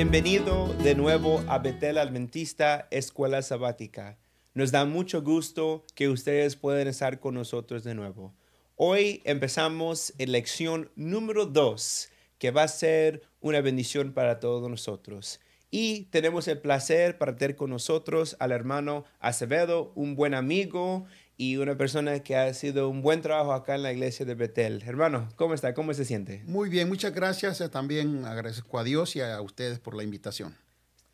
Bienvenido de nuevo a Betel Adventista Escuela Sabática. Nos da mucho gusto que ustedes puedan estar con nosotros de nuevo. Hoy empezamos en lección número 2, que va a ser una bendición para todos nosotros. Y tenemos el placer para tener con nosotros al hermano Acevedo, un buen amigo y una persona que ha sido un buen trabajo acá en la iglesia de Betel. Hermano, ¿cómo está? ¿Cómo se siente? Muy bien, muchas gracias. También agradezco a Dios y a ustedes por la invitación.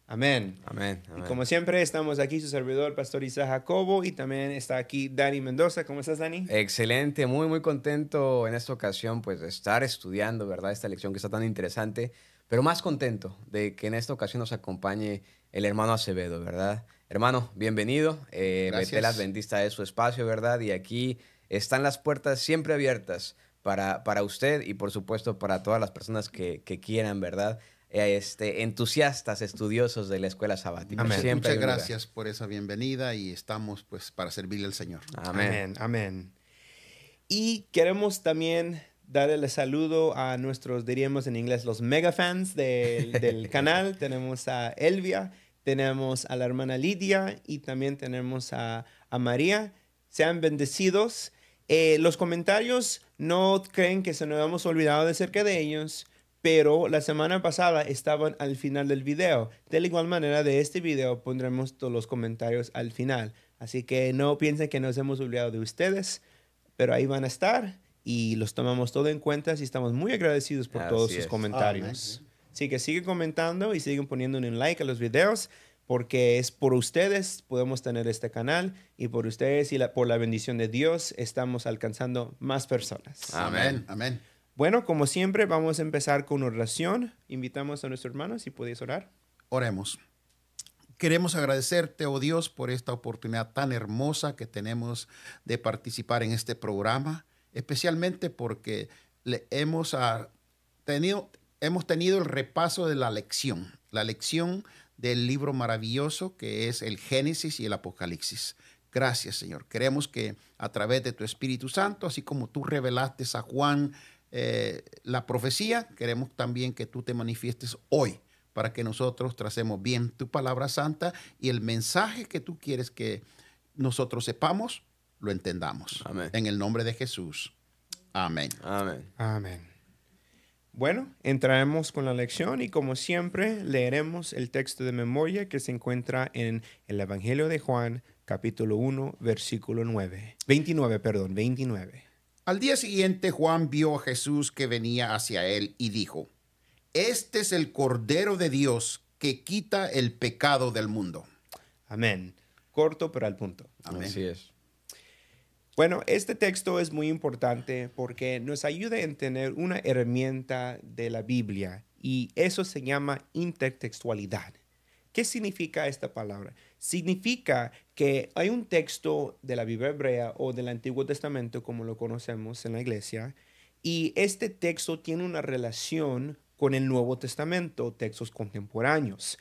Amén. Amén, Y amén. como siempre, estamos aquí su servidor, Pastor Isaac Jacobo, y también está aquí Dani Mendoza. ¿Cómo estás, Dani? Excelente, muy contento en esta ocasión pues de estar estudiando, ¿verdad? Esta lección que está tan interesante, pero más contento de que en esta ocasión nos acompañe el hermano Acevedo, ¿verdad? Hermano, bienvenido. Gracias. Betel Adventista es su espacio, ¿verdad? Y aquí están las puertas siempre abiertas para usted y por supuesto para todas las personas que quieran, ¿verdad? Entusiastas, estudiosos de la escuela sabática. Amén. Siempre hay Muchas un lugar. gracias por esa bienvenida y estamos pues para servirle al Señor. Amén. Amén. Amén. Y queremos también darle el saludo a nuestros, diríamos en inglés, los mega fans del canal. Tenemos a Elvia, tenemos a la hermana Lidia y también tenemos a María. Sean bendecidos. Los comentarios no creen que se nos hemos olvidado de acerca de ellos, pero la semana pasada estaban al final del video. De la igual manera, de este video pondremos todos los comentarios al final. Así que no piensen que nos hemos olvidado de ustedes, pero ahí van a estar y los tomamos todo en cuenta y estamos muy agradecidos por todos Así sus es. comentarios. Así que siguen comentando y siguen poniendo un like a los videos, porque es por ustedes podemos tener este canal y por ustedes y por la bendición de Dios estamos alcanzando más personas. Amén. Amén. Bueno, como siempre, vamos a empezar con oración. Invitamos a nuestros hermanos si podéis orar. Oremos. Queremos agradecerte, oh Dios, por esta oportunidad tan hermosa que tenemos de participar en este programa, especialmente porque hemos tenido el repaso de la lección del libro maravilloso que es el Génesis y el Apocalipsis. Gracias, Señor. Queremos que a través de tu Espíritu Santo, así como tú revelaste a Juan la profecía, queremos también que tú te manifiestes hoy para que nosotros tracemos bien tu palabra santa y el mensaje que tú quieres que nosotros sepamos, lo entendamos. Amén. En el nombre de Jesús. Amén. Amén. Amén. Bueno, entraremos con la lección y como siempre leeremos el texto de memoria que se encuentra en el Evangelio de Juan, capítulo 1, versículo 29. Al día siguiente, Juan vio a Jesús que venía hacia él y dijo: Este es el Cordero de Dios que quita el pecado del mundo. Amén. Corto pero al punto. Amén. Así es. Bueno, este texto es muy importante porque nos ayuda a entender una herramienta de la Biblia y eso se llama intertextualidad. ¿Qué significa esta palabra? Significa que hay un texto de la Biblia hebrea o del Antiguo Testamento, como lo conocemos en la iglesia, y este texto tiene una relación con el Nuevo Testamento, textos contemporáneos.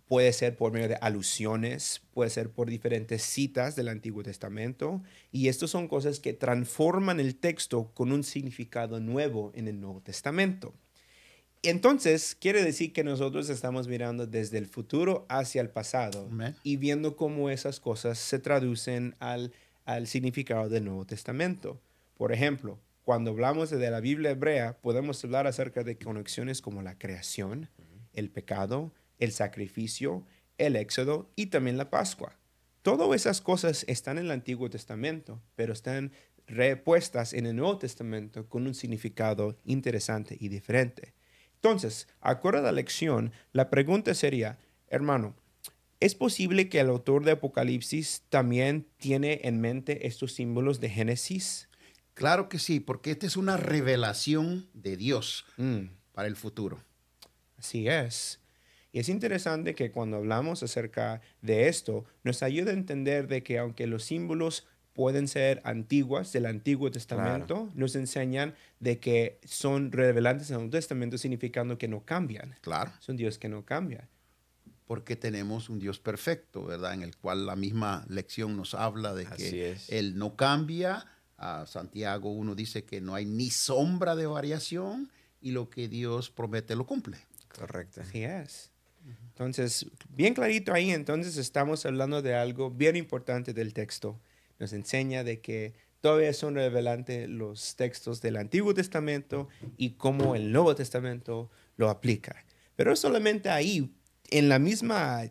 Puede ser por medio de alusiones, puede ser por diferentes citas del Antiguo Testamento, y estas son cosas que transforman el texto con un significado nuevo en el Nuevo Testamento. Entonces, quiere decir que nosotros estamos mirando desde el futuro hacia el pasado. Amén. Y viendo cómo esas cosas se traducen al significado del Nuevo Testamento. Por ejemplo, cuando hablamos de la Biblia hebrea, podemos hablar acerca de conexiones como la creación, el pecado, el sacrificio, el éxodo y también la Pascua. Todas esas cosas están en el Antiguo Testamento, pero están repuestas en el Nuevo Testamento con un significado interesante y diferente. Entonces, acuerdo a la lección, la pregunta sería, hermano, ¿es posible que el autor de Apocalipsis también tiene en mente estos símbolos de Génesis? Claro que sí, porque esta es una revelación de Dios para el futuro. Así es. Y es interesante que cuando hablamos acerca de esto, nos ayuda a entender de que aunque los símbolos pueden ser antiguas del Antiguo Testamento, nos enseñan de que son revelantes en el Nuevo Testamento, significando que no cambian. Claro. Es un Dios que no cambia. Porque tenemos un Dios perfecto, ¿verdad? En el cual la misma lección nos habla de Así que es. Él no cambia. A Santiago 1 dice que no hay ni sombra de variación y lo que Dios promete lo cumple. Correcto. Así es. Entonces, bien clarito ahí, entonces estamos hablando de algo bien importante del texto. Nos enseña de que todavía son relevantes los textos del Antiguo Testamento y cómo el Nuevo Testamento lo aplica. Pero solamente ahí, en la misma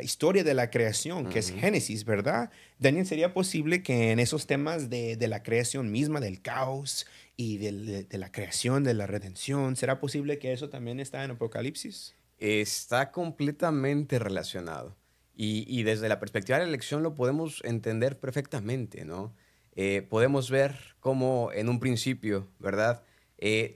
historia de la creación, que es Génesis, ¿verdad? Daniel, ¿sería posible que en esos temas de la creación misma, del caos y de la creación, de la redención, ¿será posible que eso también está en Apocalipsis? Está completamente relacionado. Y desde la perspectiva de la elección lo podemos entender perfectamente, ¿no? Podemos ver cómo en un principio, ¿verdad?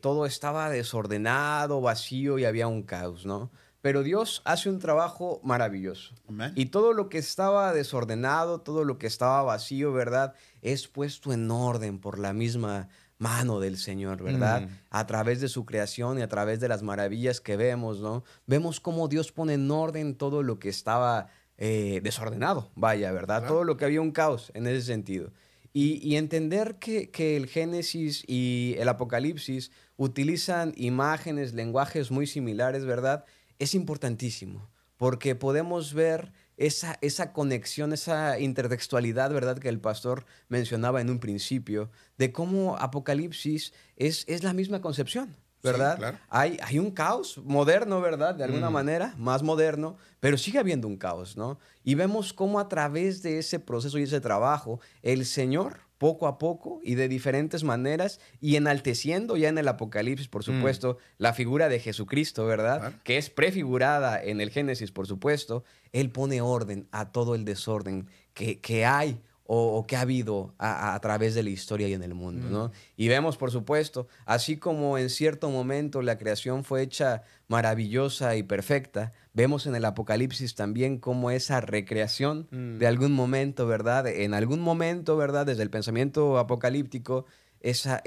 Todo estaba desordenado, vacío y había un caos, ¿no? Pero Dios hace un trabajo maravilloso. Amén. Y todo lo que estaba desordenado, todo lo que estaba vacío, ¿verdad? Es puesto en orden por la misma mano del Señor, ¿verdad? A través de su creación y a través de las maravillas que vemos, ¿no? Vemos cómo Dios pone en orden todo lo que estaba desordenado, vaya, ¿verdad? Claro. Todo lo que había un caos en ese sentido. Y entender que el Génesis y el Apocalipsis utilizan imágenes, lenguajes muy similares, ¿verdad? Es importantísimo, porque podemos ver esa conexión, esa intertextualidad, ¿verdad? Que el pastor mencionaba en un principio, de cómo Apocalipsis es la misma concepción, ¿verdad? Sí, claro. Hay un caos moderno, ¿verdad? De alguna manera, más moderno, pero sigue habiendo un caos, ¿no? Y vemos cómo a través de ese proceso y ese trabajo, el Señor, poco a poco y de diferentes maneras, y enalteciendo ya en el Apocalipsis, por supuesto, la figura de Jesucristo, ¿verdad? Claro. Que es prefigurada en el Génesis, por supuesto, Él pone orden a todo el desorden que hay o que ha habido a través de la historia y en el mundo, ¿no? Y vemos, por supuesto, así como en cierto momento la creación fue hecha maravillosa y perfecta, vemos en el Apocalipsis también cómo esa recreación de algún momento, ¿verdad? En algún momento, ¿verdad? Desde el pensamiento apocalíptico, esa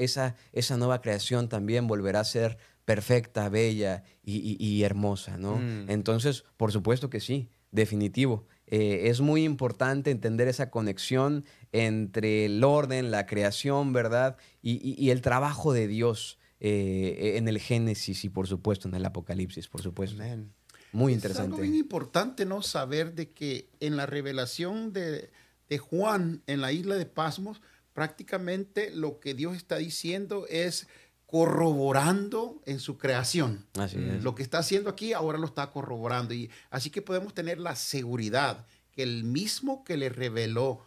nueva creación también volverá a ser perfecta, bella y hermosa, ¿no? Entonces, por supuesto que sí, definitivo. Es muy importante entender esa conexión entre el orden, la creación, ¿verdad? Y el trabajo de Dios en el Génesis y, por supuesto, en el Apocalipsis, por supuesto. Amén. Muy Es algo interesante. bien importante, ¿no? Saber de que en la revelación de Juan en la isla de Pasmos, prácticamente lo que Dios está diciendo es corroborando en su creación. Así es. Lo que está haciendo aquí ahora lo está corroborando. Y así que podemos tener la seguridad que el mismo que le reveló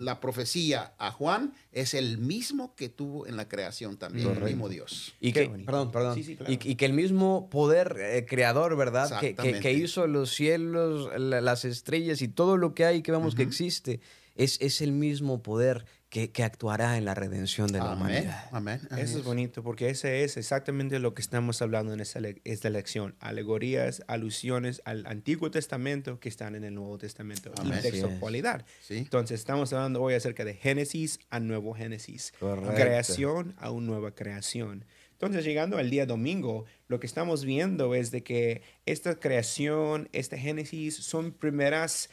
la profecía a Juan es el mismo que tuvo en la creación también, el mismo Dios. Y Qué que, bonito. perdón. Sí, sí, claro. Y que el mismo poder creador, ¿verdad? Que Exactamente. hizo los cielos, las estrellas y todo lo que hay que vemos que existe, es el mismo poder que actuará en la redención de la Amén. humanidad. Amén. Eso es bonito porque ese es exactamente lo que estamos hablando en esta lección. Alegorías, alusiones al Antiguo Testamento que están en el Nuevo Testamento. Amén. Intertextualidad. Sí. Entonces, estamos hablando hoy acerca de Génesis a nuevo Génesis. Correcto. Creación a una nueva creación. Entonces, llegando al día domingo, lo que estamos viendo es de que esta creación, este Génesis, son primeras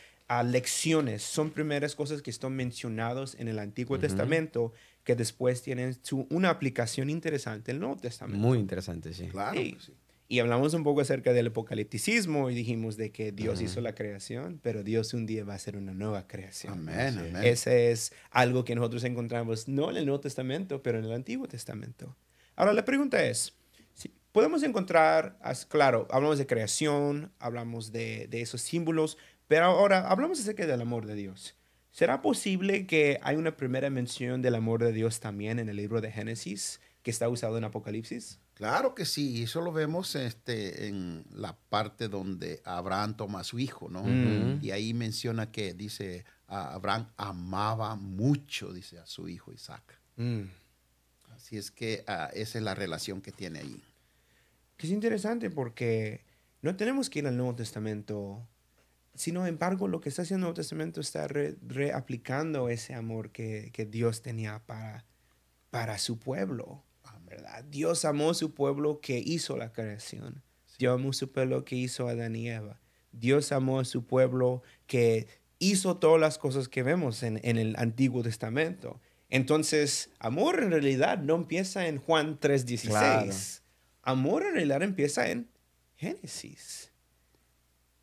lecciones, son primeras cosas que están mencionadas en el Antiguo Testamento que después tienen una aplicación interesante en el Nuevo Testamento. Muy interesante, sí. Claro. Sí. Sí. Y hablamos un poco acerca del apocalipticismo y dijimos de que Dios hizo la creación, pero Dios un día va a hacer una nueva creación. Amén. Amén. Ese es algo que nosotros encontramos no en el Nuevo Testamento, pero en el Antiguo Testamento. Ahora, la pregunta es, podemos encontrar, claro, hablamos de creación, hablamos de esos símbolos, pero ahora hablamos acerca del amor de Dios. ¿Será posible que hay una primera mención del amor de Dios también en el libro de Génesis que está usado en Apocalipsis? Claro que sí, y eso lo vemos en la parte donde Abraham toma a su hijo, ¿no? Y ahí menciona que dice, Abraham amaba mucho, dice, a su hijo Isaac. Así es que esa es la relación que tiene ahí. Que es interesante porque no tenemos que ir al Nuevo Testamento. Sin embargo, lo que está haciendo el Nuevo Testamento está reaplicando ese amor que Dios tenía para su pueblo, ¿verdad? Dios amó a su pueblo que hizo la creación. Dios amó a su pueblo que hizo a Adán y Eva. Dios amó a su pueblo que hizo todas las cosas que vemos en el Antiguo Testamento. Entonces, amor en realidad no empieza en Juan 3:16. Claro. Amor en realidad empieza en Génesis.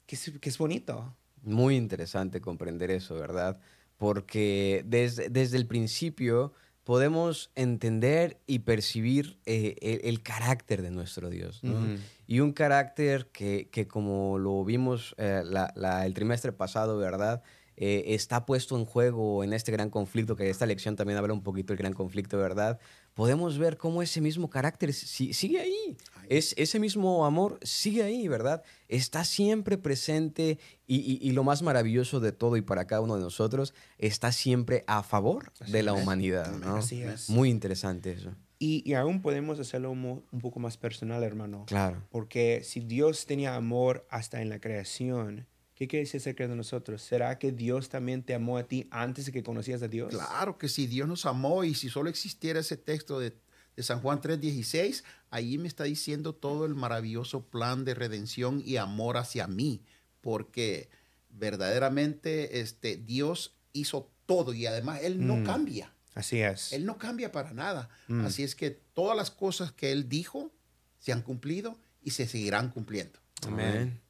Que es bonito. Muy interesante comprender eso, ¿verdad? Porque desde el principio podemos entender y percibir el carácter de nuestro Dios, ¿no? Ujú. Y un carácter que como lo vimos el trimestre pasado, ¿verdad? Está puesto en juego en este gran conflicto, que esta lección también habla un poquito del gran conflicto, ¿verdad? Podemos ver cómo ese mismo carácter sigue ahí. Ese mismo amor sigue ahí, ¿verdad? Está siempre presente y lo más maravilloso de todo y para cada uno de nosotros, está siempre a favor de la es. humanidad, Amén. ¿no? Así es. Muy interesante eso. Y aún podemos hacerlo un poco más personal, hermano. Claro. Porque si Dios tenía amor hasta en la creación, ¿qué quiere decir acerca de nosotros? ¿Será que Dios también te amó a ti antes de que conocías a Dios? Claro que si Dios nos amó y si solo existiera ese texto de San Juan 3:16, ahí me está diciendo todo el maravilloso plan de redención y amor hacia mí, porque verdaderamente Dios hizo todo y además Él no cambia. Así es. Él no cambia para nada. Mm. Así es que todas las cosas que Él dijo se han cumplido y se seguirán cumpliendo. Amén.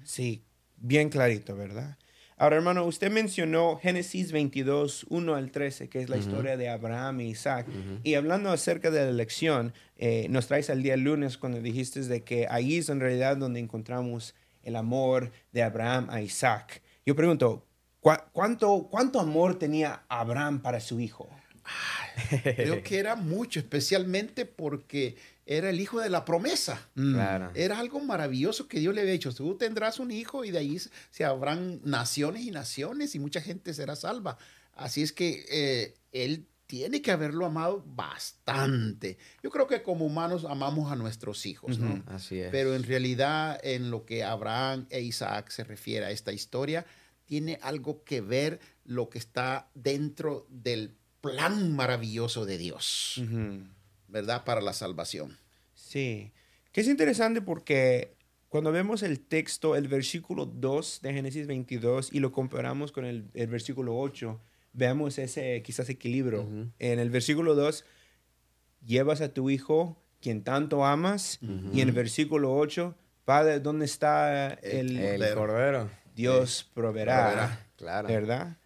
Sí, bien clarito, ¿verdad? Ahora, hermano, usted mencionó Génesis 22, 1 al 13, que es la historia de Abraham e Isaac. Y hablando acerca de la elección, nos traes al día lunes cuando dijiste de que ahí es en realidad donde encontramos el amor de Abraham a Isaac. Yo pregunto, ¿cuánto amor tenía Abraham para su hijo? Creo que era mucho, especialmente porque era el hijo de la promesa. Claro. Era algo maravilloso que Dios le había dicho. Tú tendrás un hijo y de ahí se habrán naciones y naciones y mucha gente será salva. Así es que él tiene que haberlo amado bastante. Yo creo que como humanos amamos a nuestros hijos, ¿no? Así es. Pero en realidad en lo que Abraham e Isaac se refiere a esta historia, tiene algo que ver lo que está dentro del plan maravilloso de Dios, Ujú. ¿verdad? Para la salvación. Sí, que es interesante porque cuando vemos el texto, el versículo 2 de Génesis 22 y lo comparamos con el versículo 8, vemos ese quizás equilibrio. En el versículo 2, llevas a tu hijo, quien tanto amas, y en el versículo 8, Padre, ¿dónde está El Cordero. Dios proveerá, Proveerá. Claro. ¿verdad?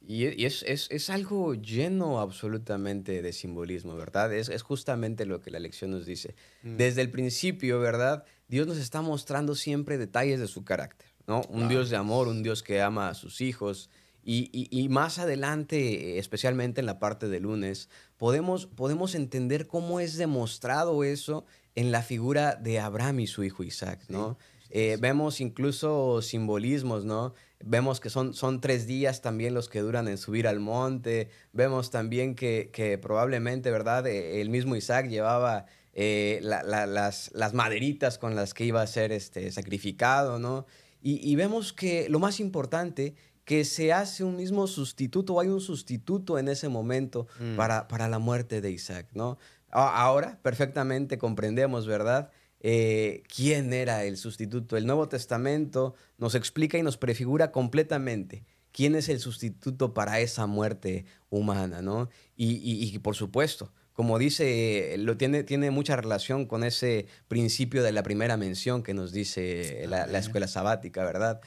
Y es algo lleno absolutamente de simbolismo, ¿verdad? Es justamente lo que la lección nos dice. Desde el principio, ¿verdad? Dios nos está mostrando siempre detalles de su carácter, ¿no? Un Dios de amor, un Dios que ama a sus hijos. Y más adelante, especialmente en la parte de lunes, podemos entender cómo es demostrado eso en la figura de Abraham y su hijo Isaac, ¿no? Vemos incluso simbolismos, ¿no? Vemos que son 3 días también los que duran en subir al monte. Vemos también que probablemente, ¿verdad? El mismo Isaac llevaba las maderitas con las que iba a ser sacrificado, ¿no? Y vemos que lo más importante, que se hace un mismo sustituto, hay un sustituto en ese momento para la muerte de Isaac, ¿no? Ahora perfectamente comprendemos, ¿verdad? ¿Quién era el sustituto? El Nuevo Testamento nos explica y nos prefigura completamente quién es el sustituto para esa muerte humana, ¿no? Y por supuesto, como dice, tiene mucha relación con ese principio de la primera mención que nos dice la escuela sabática, ¿verdad?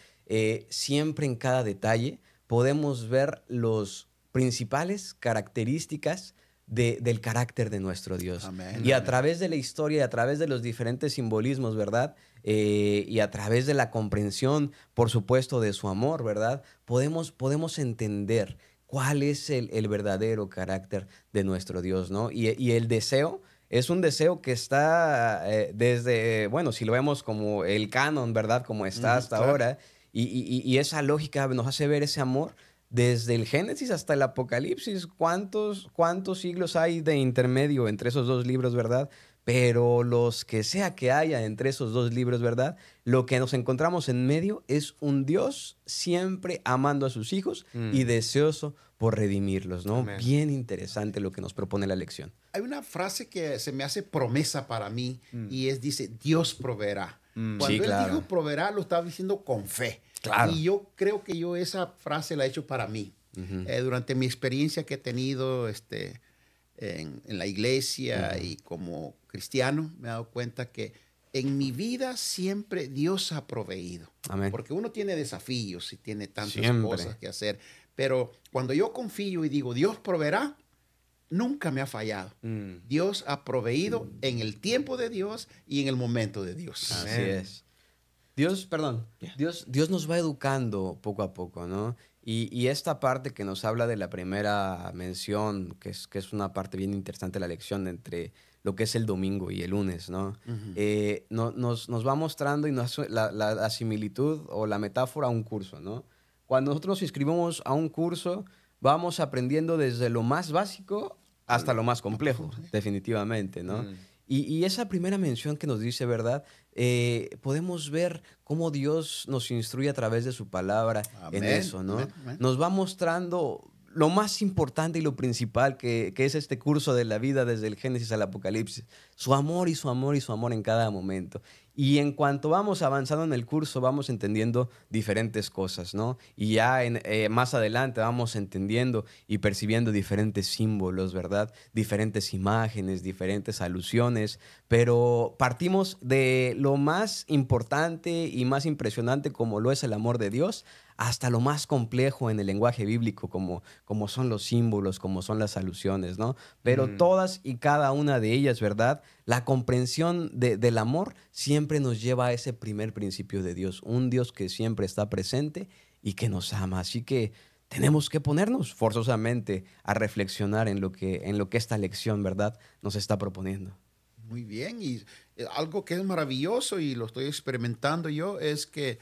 Siempre en cada detalle podemos ver los principales características del carácter de nuestro Dios. Amén, Y a amén. través de la historia, y a través de los diferentes simbolismos, ¿verdad? Y a través de la comprensión, por supuesto, de su amor, ¿verdad? Podemos entender cuál es el verdadero carácter de nuestro Dios, ¿no? Y el deseo es un deseo que está desde, bueno, si lo vemos como el canon, ¿verdad? Como está hasta claro. ahora, y esa lógica nos hace ver ese amor desde el Génesis hasta el Apocalipsis. ¿Cuántos siglos hay de intermedio entre esos dos libros, verdad? Pero los que sea que haya entre esos dos libros, ¿verdad? Lo que nos encontramos en medio es un Dios siempre amando a sus hijos y deseoso por redimirlos, ¿no? Amén. Bien interesante lo que nos propone la lección. Hay una frase que se me hace promesa para mí y dice, Dios proveerá. Cuando Sí, él claro. dijo proveerá, lo estaba diciendo con fe. Claro. Y yo creo que esa frase la he hecho para mí. Durante mi experiencia que he tenido en la iglesia y como cristiano, me he dado cuenta que en mi vida siempre Dios ha proveído. Amén. Porque uno tiene desafíos y tiene tantas Siempre. cosas que hacer. Pero cuando yo confío y digo, Dios proveerá, nunca me ha fallado. Dios ha proveído en el tiempo de Dios y en el momento de Dios. Así Amén. es. Dios nos va educando poco a poco, ¿no? Y esta parte que nos habla de la primera mención, que es una parte bien interesante de la lección entre lo que es el domingo y el lunes, ¿no? Nos va mostrando y nos hace la similitud o la metáfora a un curso, ¿no? Cuando nosotros nos inscribimos a un curso, vamos aprendiendo desde lo más básico hasta lo más complejo, definitivamente, ¿no? Y esa primera mención que nos dice, ¿verdad? Podemos ver cómo Dios nos instruye a través de su palabra en Amén, eso, ¿no? amén, amén. Nos va mostrando lo más importante y lo principal que es este curso de la vida desde el Génesis al Apocalipsis. Su amor y su amor y su amor en cada momento. Y en cuanto vamos avanzando en el curso, vamos entendiendo diferentes cosas, ¿no? Y ya más adelante vamos entendiendo y percibiendo diferentes símbolos, ¿verdad? Diferentes imágenes, diferentes alusiones, pero partimos de lo más importante y más impresionante como lo es el amor de Dios, hasta lo más complejo en el lenguaje bíblico, como son los símbolos, como son las alusiones, ¿no? Pero todas y cada una de ellas, ¿verdad? La comprensión del amor siempre nos lleva a ese primer principio de Dios, un Dios que siempre está presente y que nos ama. Así que tenemos que ponernos forzosamente a reflexionar en lo que esta lección, ¿verdad?, nos está proponiendo. Muy bien, y algo que es maravilloso y lo estoy experimentando yo es que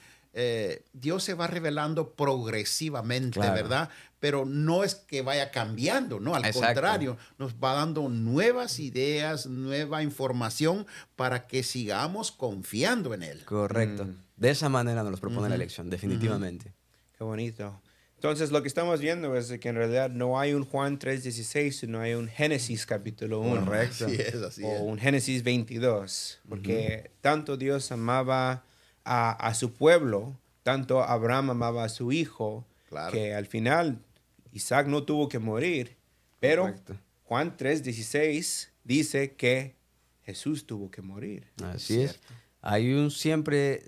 Dios se va revelando progresivamente, Claro. ¿verdad? Pero no es que vaya cambiando, ¿no? Al Exacto. contrario, nos va dando nuevas ideas, nueva información para que sigamos confiando en Él. Correcto. De esa manera nos los propone la lección, definitivamente. Qué bonito. Entonces, lo que estamos viendo es de que en realidad no hay un Juan 3:16, sino hay un Génesis capítulo 1. Correcto. Así O es. un Génesis 22. Porque tanto Dios amaba a su pueblo, tanto Abraham amaba a su hijo, Claro. que al final Isaac no tuvo que morir. Pero Correcto. Juan 3:16 dice que Jesús tuvo que morir. Así es. Hay un siempre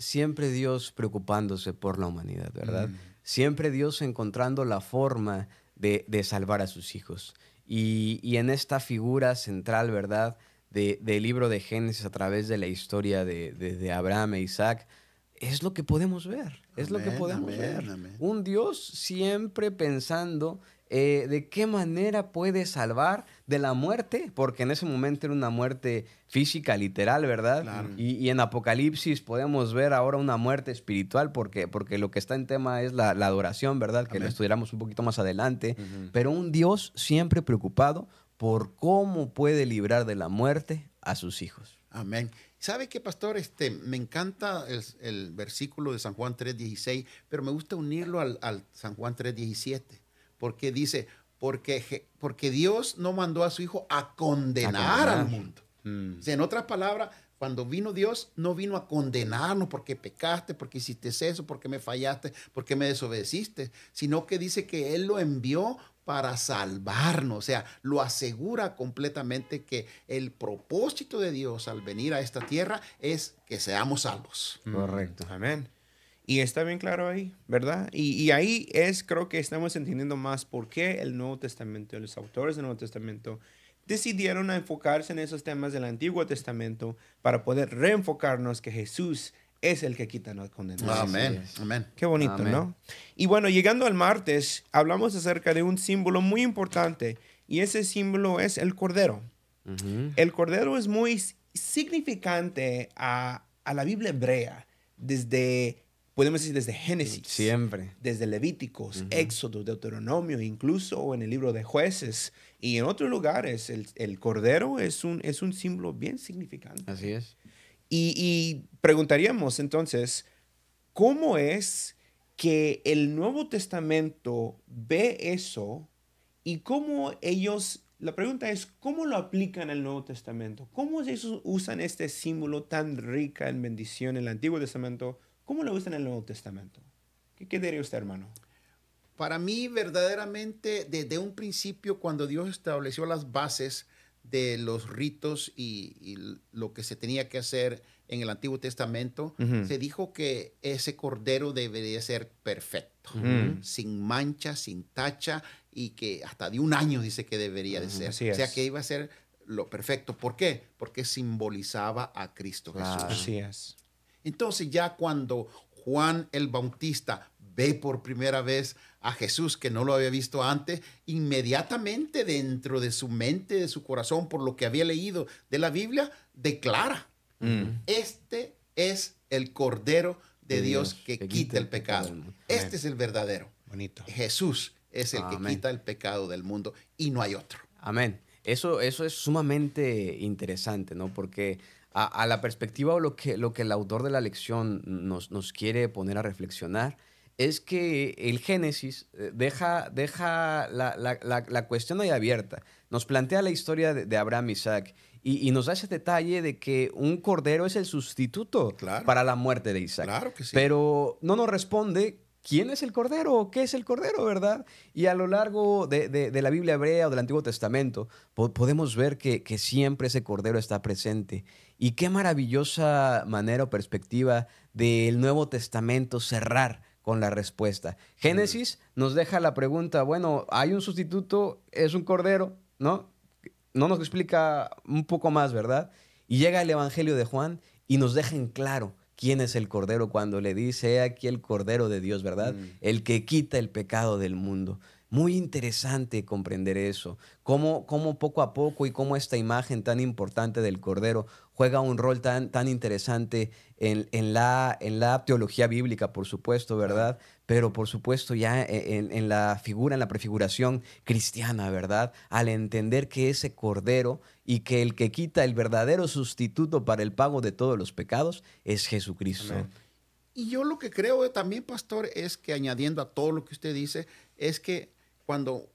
Dios preocupándose por la humanidad, ¿verdad? Siempre Dios encontrando la forma de salvar a sus hijos. Y en esta figura central, ¿verdad?, del libro de Génesis a través de la historia de Abraham e Isaac, es lo que podemos ver. Es lo que Amén, podemos amén, ver. amén. Un Dios siempre pensando de qué manera puede salvar de la muerte, porque en ese momento era una muerte física, literal, ¿verdad? Claro. Y en Apocalipsis podemos ver ahora una muerte espiritual, porque lo que está en tema es la adoración, ¿verdad? Que lo Amén. estudiaremos un poquito más adelante. Pero un Dios siempre preocupado por cómo puede librar de la muerte a sus hijos. Amén. ¿Sabe qué, pastor? Me encanta el versículo de San Juan 3:16, pero me gusta unirlo al San Juan 3:17, porque dice, porque Dios no mandó a su Hijo a condenar al mundo. O sea, en otras palabras, cuando vino Dios, no vino a condenarnos porque pecaste, porque hiciste eso, porque me fallaste, porque me desobedeciste, sino que dice que Él lo envió para salvarnos. O sea, lo asegura completamente que el propósito de Dios al venir a esta tierra es que seamos salvos. Correcto. Amén. Y está bien claro ahí, ¿verdad? Y ahí creo que estamos entendiendo más por qué el Nuevo Testamento, los autores del Nuevo Testamento, decidieron enfocarse en esos temas del Antiguo Testamento para poder reenfocarnos que Jesús es el que quita la condenación. Amén. es. Amén. Qué bonito, Amén. ¿no? Y bueno, llegando al martes, hablamos acerca de un símbolo muy importante y ese símbolo es el Cordero. El Cordero es muy significante a la Biblia hebrea podemos decir desde Génesis. Siempre. Desde Levíticos, Éxodo, Deuteronomio, incluso en el libro de Jueces y en otros lugares. El Cordero es un símbolo bien significante. Así es. Y preguntaríamos entonces, ¿cómo es que el Nuevo Testamento ve eso y cómo la pregunta es, ¿cómo lo aplican al Nuevo Testamento? ¿Cómo ellos usan este símbolo tan rica en bendición en el Antiguo Testamento? ¿Cómo lo usan en el Nuevo Testamento? ¿Qué diría usted, hermano? Para mí, verdaderamente, desde un principio, cuando Dios estableció las bases de los ritos y lo que se tenía que hacer en el Antiguo Testamento, se dijo que ese cordero debería ser perfecto, sin mancha, sin tacha, y que hasta de 1 año dice que debería de ser. Así O sea, es. que iba a ser lo perfecto. ¿Por qué? Porque simbolizaba a Cristo Claro. Jesús. Así es. Entonces ya cuando Juan el Bautista ve por primera vez a Jesús, que no lo había visto antes, inmediatamente dentro de su mente, de su corazón, por lo que había leído de la Biblia, declara, este es el Cordero de Dios que quita el pecado. del mundo. Este es el verdadero. Bonito. Quizás es el que Amén. quita el pecado del mundo y no hay otro. Amén. Eso es sumamente interesante, ¿no? Porque a la perspectiva o lo que el autor de la lección nos quiere poner a reflexionar es que el Génesis deja la cuestión ahí abierta. Nos plantea la historia de Abraham y Isaac y nos da ese detalle de que un cordero es el sustituto Claro. para la muerte de Isaac. Claro que sí. Pero no nos responde quién es el cordero o qué es el cordero, ¿verdad? Y a lo largo de la Biblia hebrea o del Antiguo Testamento podemos ver que siempre ese cordero está presente. Y qué maravillosa manera o perspectiva del Nuevo Testamento cerrar con la respuesta. Génesis nos deja la pregunta, bueno, hay un sustituto, es un cordero, ¿no? No nos explica un poco más, ¿verdad? Y llega el Evangelio de Juan y nos deja en claro quién es el Cordero cuando le dice, he aquí el Cordero de Dios, ¿verdad? El que quita el pecado del mundo. Muy interesante comprender eso, cómo poco a poco y cómo esta imagen tan importante del Cordero juega un rol tan interesante en la teología bíblica, por supuesto, ¿verdad? Pero por supuesto ya en la figura, en la prefiguración cristiana, ¿verdad? Al entender que ese Cordero y que el que quita el verdadero sustituto para el pago de todos los pecados es Jesucristo. Amén. Y yo lo que creo también, pastor, es que añadiendo a todo lo que usted dice, es que cuando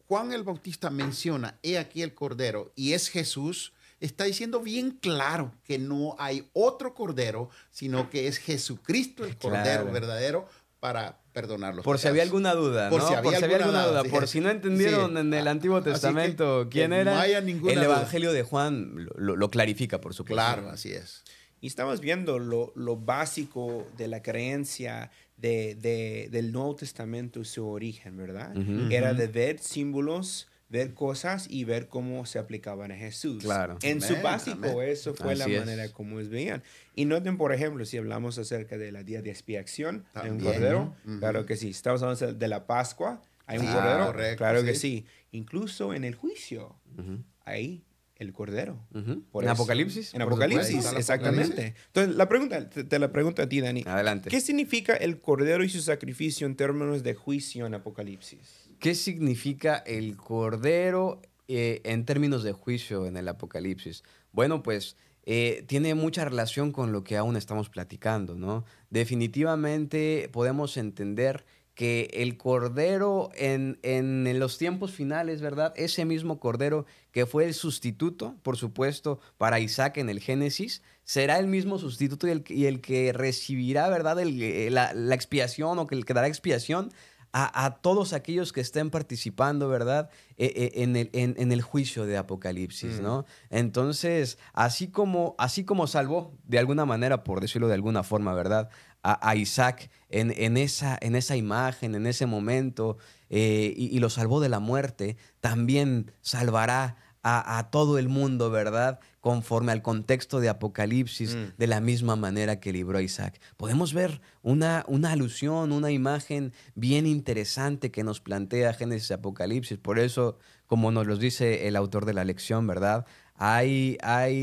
Juan el Bautista menciona, he aquí el Cordero, y es Jesús, está diciendo bien claro que no hay otro Cordero, sino que es Jesucristo el Cordero Claro. verdadero para perdonar los Por si pecados. había alguna duda, Por ¿no? si había alguna duda, sí. Por si no entendieron Sí. en el Antiguo Así que Testamento quién que era, no haya ninguna el duda. Evangelio de Juan lo clarifica, por supuesto. Claro, así es. Y estamos viendo lo básico de la creencia del Nuevo Testamento y su origen, ¿verdad? Era de ver símbolos, ver cosas y ver cómo se aplicaban a Jesús. Claro. En su Amén, básico, amén. eso fue Así la es. manera como ellos veían. Y noten, por ejemplo, si hablamos acerca de la día de expiación, hay un También, cordero. ¿no? Claro que sí. Estamos hablando de la Pascua, hay un Sí, cordero. correcto, Claro que sí. sí. Incluso en el juicio, hay el cordero. Por ¿En eso. Apocalipsis? En Por Apocalipsis, supuesto. Ahí está el exactamente. Entonces, la pregunta, te la pregunto a ti, Dani. Adelante. ¿Qué significa el cordero y su sacrificio en términos de juicio en Apocalipsis? ¿Qué significa el Cordero en términos de juicio en el Apocalipsis? Bueno, pues tiene mucha relación con lo que aún estamos platicando, ¿no? Definitivamente podemos entender que el Cordero en los tiempos finales, ¿verdad? Ese mismo Cordero que fue el sustituto, por supuesto, para Isaac en el Génesis, será el mismo sustituto y el que recibirá, ¿verdad? La expiación o que el que dará expiación a todos aquellos que estén participando, ¿verdad? En el juicio de Apocalipsis, ¿no? Entonces, así como salvó, de alguna manera, por decirlo de alguna forma, ¿verdad? A Isaac en esa imagen, en ese momento, y lo salvó de la muerte, también salvará a todo el mundo, ¿verdad? Conforme al contexto de Apocalipsis, de la misma manera que libró a Isaac. Podemos ver una alusión, una imagen bien interesante que nos plantea Génesis y Apocalipsis. Por eso, como nos lo dice el autor de la lección, ¿verdad?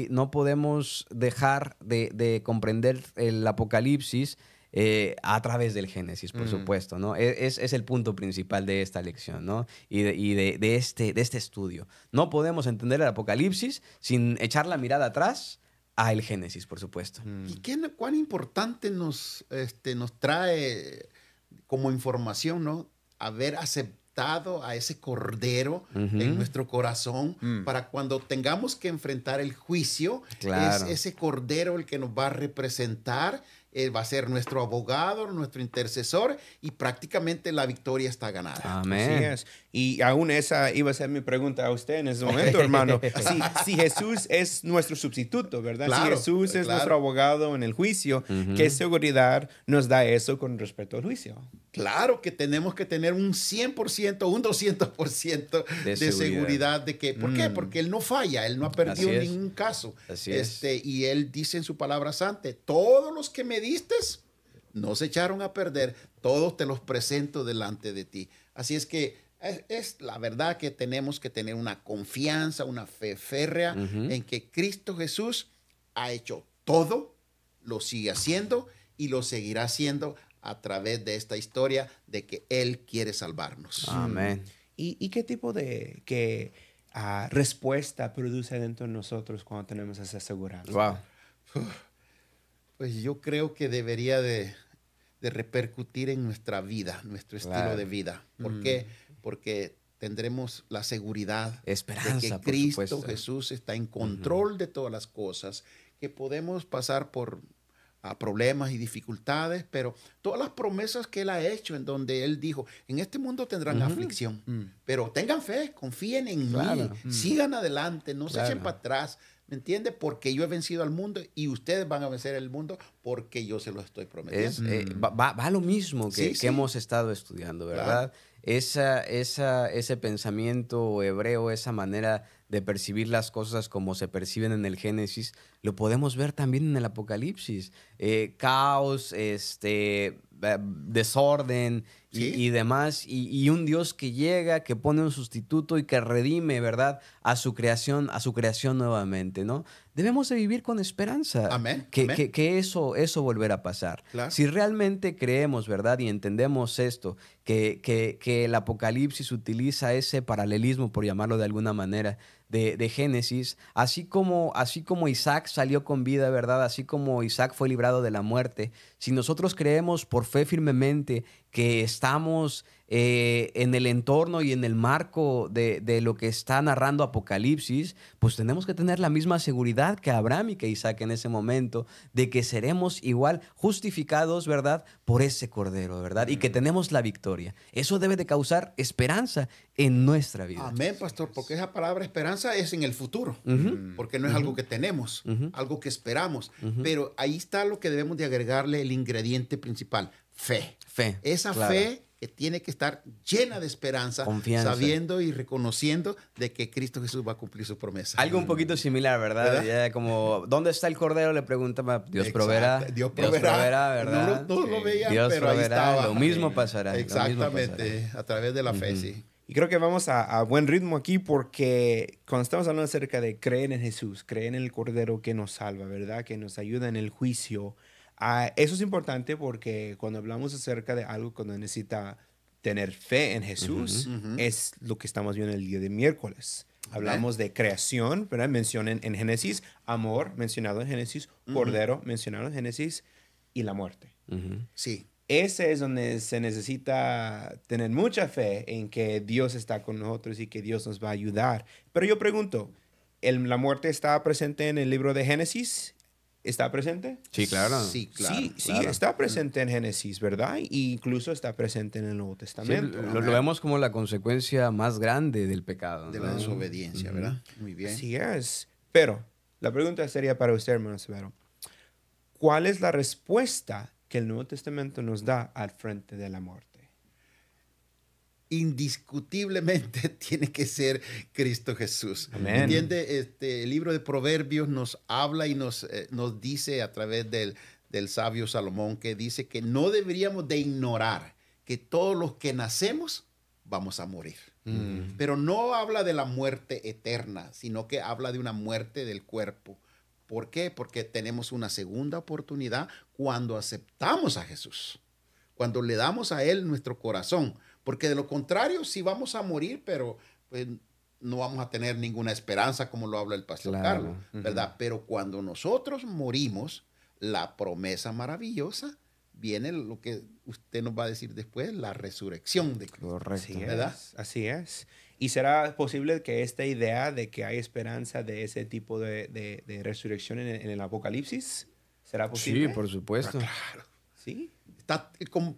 No podemos dejar de comprender el Apocalipsis a través del Génesis, por supuesto, ¿no? Es el punto principal de esta lección, ¿no? Y de este estudio. No podemos entender el Apocalipsis sin echar la mirada atrás a el Génesis, por supuesto. ¿Y cuán importante nos trae como información, ¿no? Haber aceptado a ese cordero en nuestro corazón para cuando tengamos que enfrentar el juicio, Claro. es ese cordero el que nos va a representar Él va a ser nuestro abogado, nuestro intercesor y prácticamente la victoria está ganada. Amén. Así es. Y aún esa iba a ser mi pregunta a usted en ese momento, hermano. Si Jesús es nuestro sustituto, ¿verdad? Claro, si Jesús es claro. nuestro abogado en el juicio, ¿qué seguridad nos da eso con respecto al juicio? Claro que tenemos que tener un 100%, un 200% de seguridad de que, ¿por qué? Porque Él no falla, Él no ha perdido Así es. ningún caso. Así es. Y Él dice en su palabra santa, todos los que me diste no se echaron a perder, todos te los presento delante de ti. Así es que es la verdad que tenemos que tener una confianza, una fe férrea en que Cristo Jesús ha hecho todo, lo sigue haciendo y lo seguirá haciendo a través de esta historia de que Él quiere salvarnos. Amén. ¿Y qué tipo de respuesta produce dentro de nosotros cuando tenemos esa seguridad? Wow. Pues yo creo que debería de repercutir en nuestra vida, nuestro estilo de vida. ¿Por qué? Porque tendremos la seguridad Esperanza, de que por Cristo supuesto. Jesús está en control de todas las cosas, que podemos pasar por problemas y dificultades, pero todas las promesas que Él ha hecho, en donde Él dijo, en este mundo tendrán aflicción, pero tengan fe, confíen en mí, sigan adelante, no se echen para atrás. ¿Me entiende? Porque yo he vencido al mundo y ustedes van a vencer el mundo porque yo se lo estoy prometiendo. Va lo mismo que Sí. hemos estado estudiando, ¿verdad? Ese pensamiento hebreo, esa manera de percibir las cosas como se perciben en el Génesis, lo podemos ver también en el Apocalipsis. Caos, desorden y demás. Y un Dios que llega, que pone un sustituto y que redime, ¿verdad? A su creación nuevamente, ¿no? Debemos de vivir con esperanza. Amén, Que, amén. que eso volverá a pasar. Claro. Si realmente creemos, ¿verdad? Y entendemos esto, que el Apocalipsis utiliza ese paralelismo, por llamarlo de alguna manera, de Génesis, así como Isaac salió con vida, ¿verdad? Así como Isaac fue librado de la muerte, si nosotros creemos por fe firmemente que estamos en el entorno y en el marco de lo que está narrando Apocalipsis, pues tenemos que tener la misma seguridad que Abraham y que Isaac en ese momento, de que seremos igual justificados, ¿verdad? Por ese Cordero, ¿verdad? Y que tenemos la victoria. Eso debe de causar esperanza en nuestra vida. Amén, pastor, porque esa palabra esperanza es en el futuro, porque no es algo que tenemos, algo que esperamos, pero ahí está lo que debemos de agregarle el ingrediente principal, fe. Fe. Esa claro. fe que tiene que estar llena de esperanza, Confianza. sabiendo y reconociendo de que Cristo Jesús va a cumplir su promesa. Algo un poquito similar, ¿verdad? ¿Verdad? Ya como, ¿dónde está el Cordero? Le preguntaba, Dios Exacto. proveerá. Dios proveerá, ¿verdad? No lo veían, Dios pero ahí proveerá, estaba. lo mismo pasará. Exactamente, a través de la fe, sí. Y creo que vamos a buen ritmo aquí porque cuando estamos hablando acerca de creer en Jesús, creer en el Cordero que nos salva, ¿verdad? Que nos ayuda en el juicio. Eso es importante porque cuando hablamos acerca de algo cuando necesita tener fe en Jesús, es lo que estamos viendo el día de miércoles. Hablamos de creación, ¿verdad? Mencionan en Génesis, amor mencionado en Génesis, Cordero mencionado en Génesis y la muerte. Sí. Ese es donde se necesita tener mucha fe en que Dios está con nosotros y que Dios nos va a ayudar. Pero yo pregunto, ¿la muerte está presente en el libro de Génesis? ¿Está presente? Sí, claro. Sí, claro. Sí, claro. está presente en Génesis, ¿verdad? Y incluso está presente en el Nuevo Sí, Testamento. lo vemos como la consecuencia más grande del pecado. De ¿no? la desobediencia, ¿verdad? Muy bien. Así es. Pero la pregunta sería para usted, hermano Severo. ¿Cuál es la respuesta que el Nuevo Testamento nos da al frente de la muerte? Indiscutiblemente tiene que ser Cristo Jesús. Amén. ¿Entiende? El libro de Proverbios nos habla y nos dice a través del sabio Salomón que dice que no deberíamos de ignorar que todos los que nacemos vamos a morir. Pero no habla de la muerte eterna, sino que habla de una muerte del cuerpo. ¿Por qué? Porque tenemos una segunda oportunidad cuando aceptamos a Jesús, cuando le damos a Él nuestro corazón. Porque de lo contrario, sí vamos a morir, pero pues, no vamos a tener ninguna esperanza, como lo habla el pastor Carlos, ¿verdad? Pero cuando nosotros morimos, la promesa maravillosa viene lo que usted nos va a decir después, la resurrección de Cristo. Correcto. ¿Verdad? Así es. ¿Y será posible que esta idea de que hay esperanza de ese tipo de resurrección en el Apocalipsis ¿Será posible? Sí, por supuesto. Claro. Sí. Está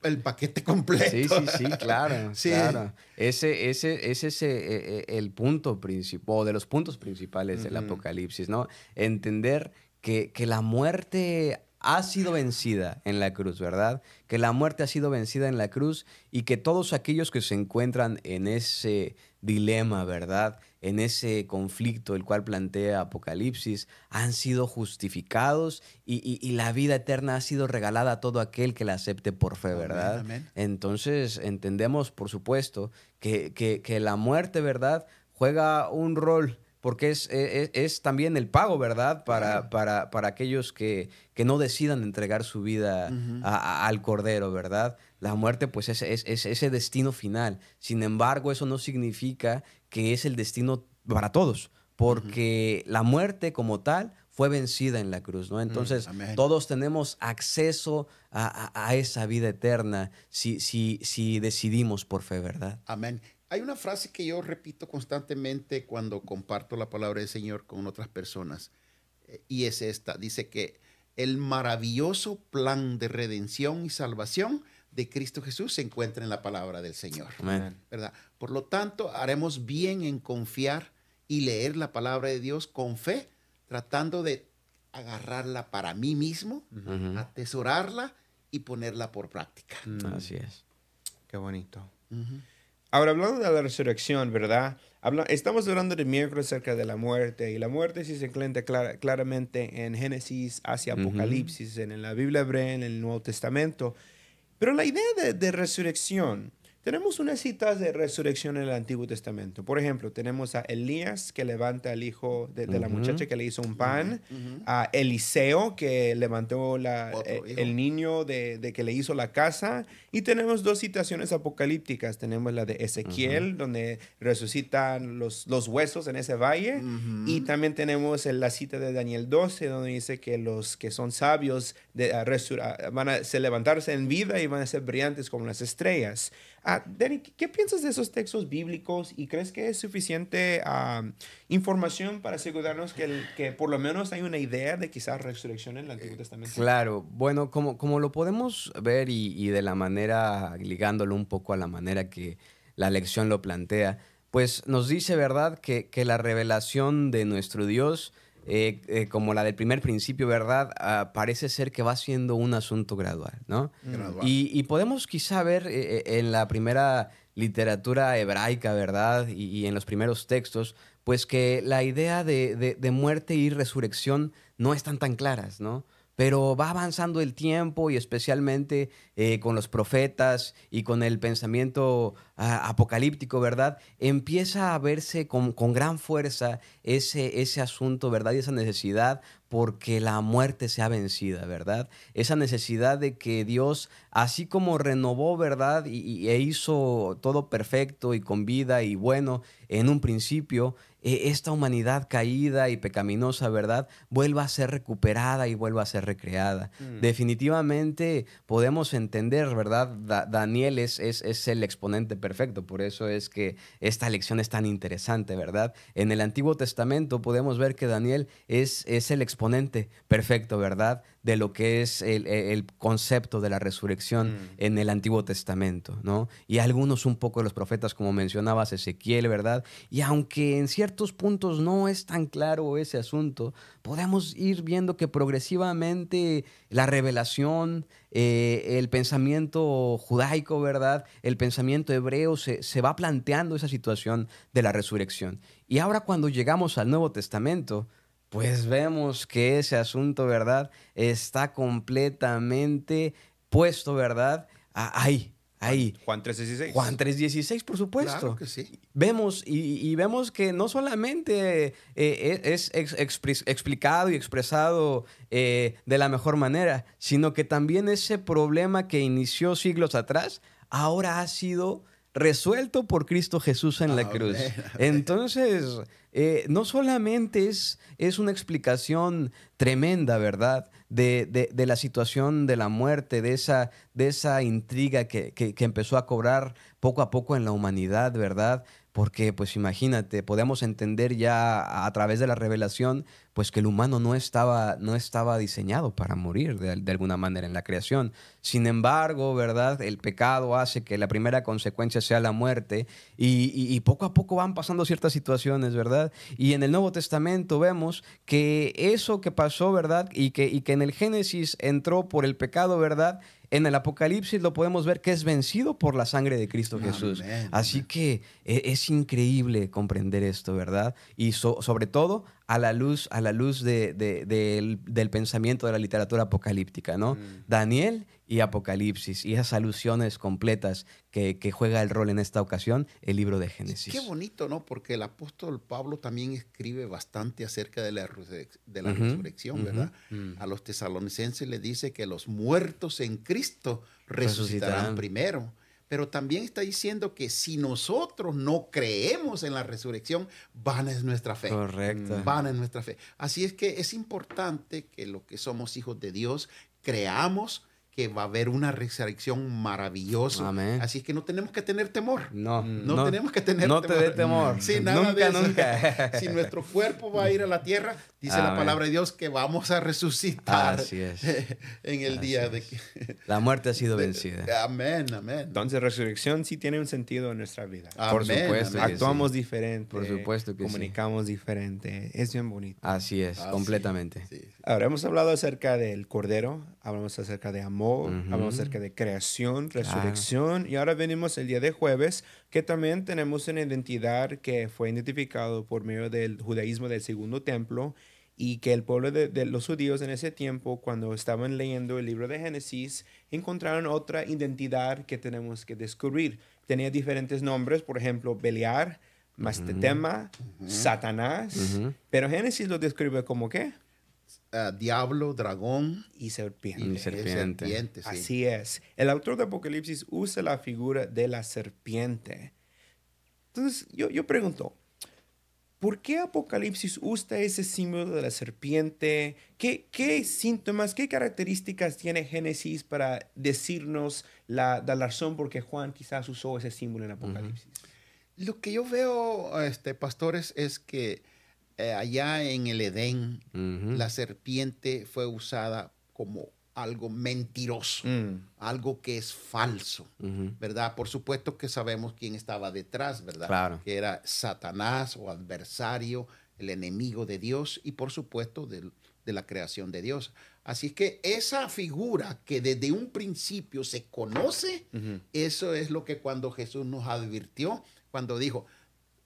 el paquete completo. Sí, sí, sí, claro, Sí. claro. Ese es el punto principal, o de los puntos principales del Apocalipsis, ¿no? Entender que la muerte ha sido vencida en la cruz, ¿verdad? Que la muerte ha sido vencida en la cruz y que todos aquellos que se encuentran en ese dilema, ¿verdad? En ese conflicto el cual plantea Apocalipsis, han sido justificados y la vida eterna ha sido regalada a todo aquel que la acepte por fe, Amén, ¿verdad? amén. Entonces entendemos, por supuesto, que la muerte, ¿verdad? Juega un rol, porque es también el pago, ¿verdad? Para aquellos que no decidan entregar su vida al Cordero, ¿verdad? La muerte, pues, es ese destino final. Sin embargo, eso no significa que es el destino para todos, porque la muerte como tal fue vencida en la cruz, ¿no? Entonces, Amén. todos tenemos acceso a esa vida eterna si decidimos por fe, ¿verdad? Amén. Hay una frase que yo repito constantemente cuando comparto la palabra del Señor con otras personas, y es esta. Dice que el maravilloso plan de redención y salvación de Cristo Jesús se encuentra en la palabra del Señor. Amén. ¿Verdad? Por lo tanto, haremos bien en confiar y leer la palabra de Dios con fe, tratando de agarrarla para mí mismo, atesorarla y ponerla por práctica. Así es. Qué bonito. Ujú. Ahora, hablando de la resurrección, ¿verdad? Estamos hablando de miércoles acerca de la muerte, y la muerte sí se encuentra claramente en Génesis hacia Apocalipsis, en la Biblia hebrea, en el Nuevo Testamento. Pero la idea de resurrección, tenemos unas citas de resurrección en el Antiguo Testamento. Por ejemplo, tenemos a Elías, que levanta al hijo de la muchacha que le hizo un pan, a Eliseo, que levantó Otro hijo. el niño de que le hizo la casa, y tenemos dos citaciones apocalípticas. Tenemos la de Ezequiel, donde resucitan los huesos en ese valle, y también tenemos la cita de Daniel 12, donde dice que los que son sabios van a levantarse en vida y van a ser brillantes como las estrellas. Danny, ¿qué piensas de esos textos bíblicos, y crees que es suficiente información para asegurarnos que por lo menos hay una idea de quizás resurrección en el Antiguo Testamento? Claro, bueno, como lo podemos ver y de la manera, ligándolo un poco a la manera que la lección lo plantea, pues nos dice, ¿verdad?, que la revelación de nuestro Dios, como la del primer principio, ¿verdad?, parece ser que va siendo un asunto gradual, ¿no? Gradual. Y podemos quizá ver en la primera literatura hebraica, ¿verdad?, y en los primeros textos, pues que la idea de muerte y resurrección no están tan claras, ¿no? Pero va avanzando el tiempo, y especialmente con los profetas y con el pensamiento apocalíptico, ¿verdad? Empieza a verse con gran fuerza ese asunto, ¿verdad? Y esa necesidad porque la muerte sea vencida, ¿verdad? Esa necesidad de que Dios, así como renovó, ¿verdad? E hizo todo perfecto y con vida y bueno en un principio, esta humanidad caída y pecaminosa, ¿verdad?, vuelva a ser recuperada y vuelva a ser recreada. Definitivamente podemos entender, ¿verdad? Daniel es el exponente perfecto, por eso es que esta lección es tan interesante, ¿verdad? En el Antiguo Testamento podemos ver que Daniel es el exponente perfecto, ¿verdad?, de lo que es el concepto de la resurrección en el Antiguo Testamento, ¿no? Y algunos un poco de los profetas, como mencionabas, Ezequiel, ¿verdad? Y aunque en ciertos puntos no es tan claro ese asunto, podemos ir viendo que progresivamente la revelación, el pensamiento judaico, ¿verdad?, el pensamiento hebreo se va planteando esa situación de la resurrección. Y ahora, cuando llegamos al Nuevo Testamento, pues vemos que ese asunto, ¿verdad?, está completamente puesto, ¿verdad?, ahí. Juan 3:16. Juan 3:16, por supuesto. Claro que sí. Vemos y vemos que no solamente es explicado y expresado de la mejor manera, sino que también ese problema que inició siglos atrás ahora ha sido resuelto por Cristo Jesús en la cruz. Amén. Entonces, no solamente es una explicación tremenda, ¿verdad?, de la situación de la muerte, de esa intriga que empezó a cobrar poco a poco en la humanidad, ¿verdad?, porque pues imagínate, podemos entender ya a través de la revelación pues que el humano no estaba diseñado para morir de alguna manera en la creación. Sin embargo, ¿verdad? El pecado hace que la primera consecuencia sea la muerte y poco a poco van pasando ciertas situaciones, ¿verdad? Y en el Nuevo Testamento vemos que eso que pasó, ¿verdad? Y que en el Génesis entró por el pecado, ¿verdad? En el Apocalipsis lo podemos ver que es vencido por la sangre de Cristo Jesús. Amén. Así que es increíble comprender esto, ¿verdad? Y sobre todo a la luz del pensamiento de la literatura apocalíptica, ¿no? Daniel y Apocalipsis y esas alusiones completas que juega el rol en esta ocasión el libro de Génesis. Qué bonito, ¿no? Porque el apóstol Pablo también escribe bastante acerca de la resurrección, ¿verdad? A los tesalonicenses le dice que los muertos en Cristo resucitarán primero. Pero también está diciendo que si nosotros no creemos en la resurrección, vana es nuestra fe. Correcto. Vana es nuestra fe. Así es que es importante que los que somos hijos de Dios creamos que va a haber una resurrección maravillosa. Amén. Así es que no tenemos que tener temor. No tenemos que tener temor. No te dé temor. Sí, nada de eso. Nunca. Si nuestro cuerpo va a ir a la tierra, dice la palabra de Dios que vamos a resucitar. Así es. En el día de que... La muerte ha sido vencida. Amén, amén. Entonces, resurrección sí tiene un sentido en nuestra vida. Por supuesto. amén. Actuamos diferente. Por supuesto que comunicamos diferente. Es bien bonito. Así es, completamente. Sí. Ahora, hemos hablado acerca del Cordero, hablamos acerca de amor, hablamos acerca de creación, resurrección, y ahora venimos el día de jueves, que también tenemos una identidad que fue identificado por medio del judaísmo del Segundo Templo, y que el pueblo de los judíos en ese tiempo, cuando estaban leyendo el libro de Génesis, encontraron otra identidad que tenemos que descubrir. Tenía diferentes nombres, por ejemplo, Beliar, Mastetema, Satanás, pero Génesis lo describe como ¿qué? Diablo, dragón Y serpiente. Y serpiente. Sí. Así es. El autor de Apocalipsis usa la figura de la serpiente. Entonces, yo pregunto, ¿por qué Apocalipsis usa ese símbolo de la serpiente? ¿Qué síntomas, qué características tiene Génesis para decirnos la razón por qué Juan quizás usó ese símbolo en Apocalipsis? Lo que yo veo, pastores, es que allá en el Edén, la serpiente fue usada como algo mentiroso, algo que es falso, ¿verdad? Por supuesto que sabemos quién estaba detrás, ¿verdad? Claro. Que era Satanás o adversario, el enemigo de Dios y por supuesto de la creación de Dios. Así que esa figura que desde un principio se conoce, eso es lo que cuando Jesús nos advirtió, cuando dijo,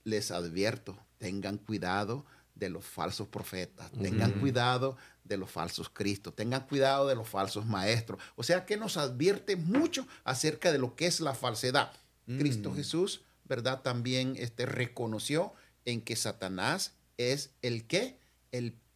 les advierto, tengan cuidado de los falsos profetas, tengan cuidado de los falsos cristos, tengan cuidado de los falsos maestros. O sea que nos advierte mucho acerca de lo que es la falsedad. Cristo Jesús, ¿verdad? También reconoció en que Satanás es el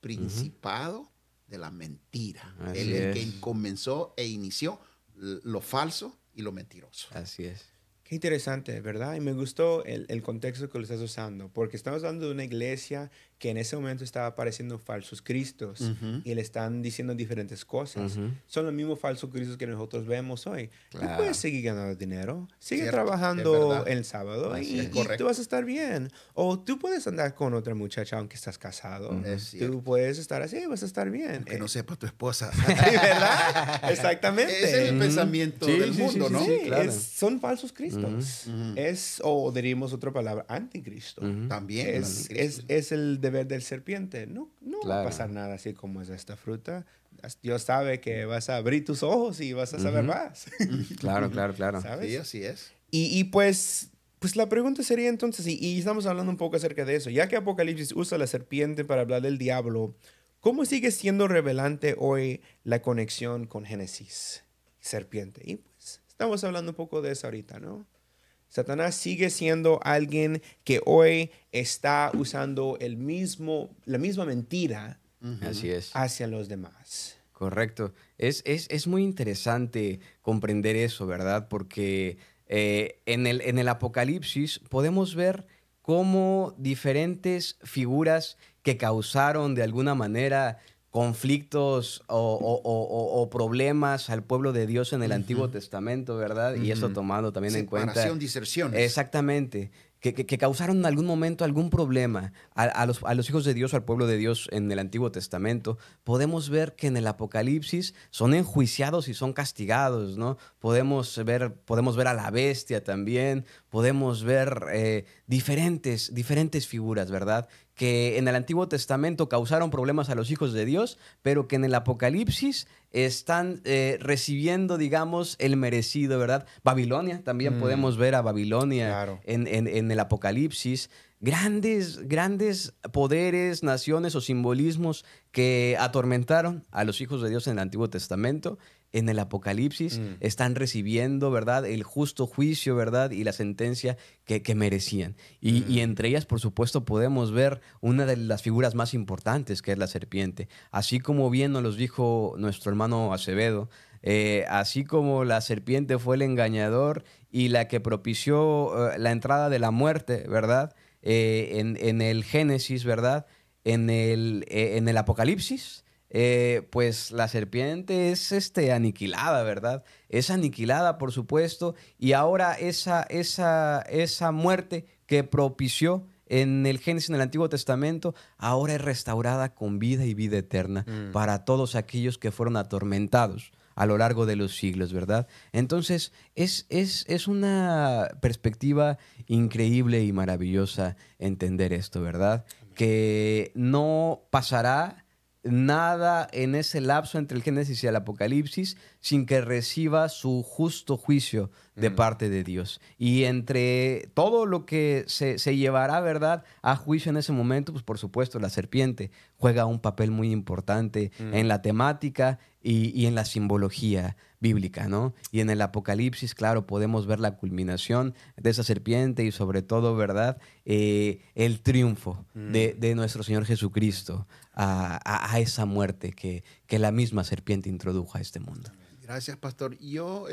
principado de la mentira. El que comenzó e inició lo falso y lo mentiroso. Así es. Qué interesante, ¿verdad? Y me gustó el contexto que lo estás usando, porque estamos hablando de una iglesia que en ese momento estaba apareciendo falsos cristos y le están diciendo diferentes cosas. Son los mismos falsos cristos que nosotros vemos hoy. Claro. Tú puedes seguir ganando dinero, sigue Cierto, trabajando el sábado y correcto. tú vas a estar bien. O tú puedes andar con otra muchacha aunque estás casado. Es cierto. Tú puedes estar así, vas a estar bien. Que no sepa tu esposa. ¿Verdad? Exactamente. Ese es el pensamiento del mundo, ¿no? Sí, claro. son falsos cristos. Es, o diríamos otra palabra, anticristo. También. el anticristo. Es el deber del serpiente. No va a Claro. pasar nada así como es esta fruta. Dios sabe que vas a abrir tus ojos y vas a saber más. Claro. ¿Sabes? Sí, así es. Y pues la pregunta sería entonces, y estamos hablando un poco acerca de eso, ya que Apocalipsis usa la serpiente para hablar del diablo, ¿cómo sigue siendo revelante hoy la conexión con Génesis? Serpiente. Y pues estamos hablando un poco de eso ahorita, ¿no? Satanás sigue siendo alguien que hoy está usando la misma mentira Así es. hacia los demás. Correcto. Es muy interesante comprender eso, ¿verdad? Porque en el Apocalipsis podemos ver cómo diferentes figuras que causaron de alguna manera conflictos o problemas al pueblo de Dios en el Antiguo Testamento, ¿verdad? Y eso tomando también en cuenta... Separación, diserciones. Exactamente. que causaron en algún momento algún problema a los hijos de Dios, al pueblo de Dios en el Antiguo Testamento, podemos ver que en el Apocalipsis son enjuiciados y son castigados, ¿no? Podemos ver a la bestia también, podemos ver diferentes figuras, ¿verdad? Que en el Antiguo Testamento causaron problemas a los hijos de Dios, pero que en el Apocalipsis están recibiendo, digamos, el merecido, ¿verdad? Babilonia, también podemos ver a Babilonia Claro. en el Apocalipsis. Grandes poderes, naciones o simbolismos que atormentaron a los hijos de Dios en el Antiguo Testamento, en el Apocalipsis están recibiendo, ¿verdad?, el justo juicio, ¿verdad?, y la sentencia que merecían. Y entre ellas, por supuesto, podemos ver una de las figuras más importantes, que es la serpiente. Así como bien nos los dijo nuestro hermano Acevedo, así como la serpiente fue el engañador y la que propició la entrada de la muerte, ¿verdad?, en el Génesis, ¿verdad?, en el Apocalipsis, pues la serpiente es aniquilada, ¿verdad? Es aniquilada, por supuesto, y ahora esa muerte que propició en el Génesis, en el Antiguo Testamento, ahora es restaurada con vida y vida eterna para todos aquellos que fueron atormentados a lo largo de los siglos, ¿verdad? Entonces, es una perspectiva increíble y maravillosa entender esto, ¿verdad? Que no pasará nada en ese lapso entre el Génesis y el Apocalipsis sin que reciba su justo juicio de parte de Dios. Y entre todo lo que se llevará, ¿verdad?, a juicio en ese momento, pues por supuesto la serpiente juega un papel muy importante en la temática y en la simbología bíblica, ¿no? Y en el Apocalipsis, claro, podemos ver la culminación de esa serpiente y sobre todo, ¿verdad?, el triunfo de nuestro Señor Jesucristo a esa muerte que la misma serpiente introdujo a este mundo. Gracias, pastor. Yo